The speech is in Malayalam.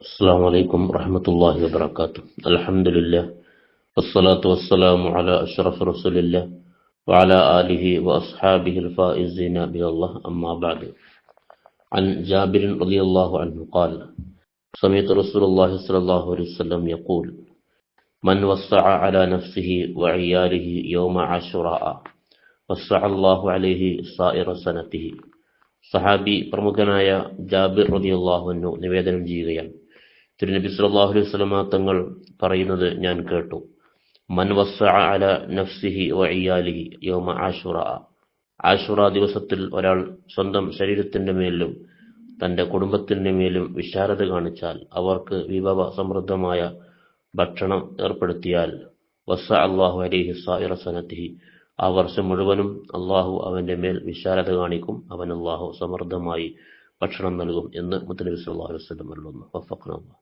السلام عليكم ورحمة الله وبركاته. الحمد لله والصلاة والسلام على أشرف رسول الله وعلى آله وأصحابه الفائزين بالله أما بعد. عن جابر رضي الله عنه قال: سمعت رسول الله صلى الله عليه وسلم يقول: من وسع على نفسه وعياله يوم عاشوراء وسع الله عليه سائر سنته. സഹാബി പ്രമുഖനായ ജാബിർ റളിയല്ലാഹു അൻഹു നിവേദനം ചെയ്യുകയാണ്, തിരുനബി സല്ലല്ലാഹു അലൈഹി വസല്ലമ തങ്ങൾ പറയുന്നത് ഞാൻ കേട്ടു: മൻ വസ്സഅ അലാ നഫ്സിഹി വഇയാലിഹി യൗമ ആശുറാ. ആശുറ ദിവസത്തിൽ ഒരാൾ സ്വന്തം ശരീരത്തിന്റെ മേലും തന്റെ കുടുംബത്തിന്റെ മേലും വിശാലത കാണിച്ചാൽ, അവർക്ക് വിഭവ സമൃദ്ധമായ ഭക്ഷണം ഏർപ്പെടുത്തിയാൽ, വസ്സഅ അല്ലാഹു അലൈഹി സായിറ സനതിഹി, ആ വർഷം മുഴുവനും അള്ളാഹു അവന്റെ മേൽ വിശാലത കാണിക്കും, അവൻ അള്ളാഹു സമൃദ്ധമായി ഭക്ഷണം നൽകും എന്ന് മുത്തനബി സല്ലല്ലാഹു അലൈഹി വസല്ലം പറയുന്നു.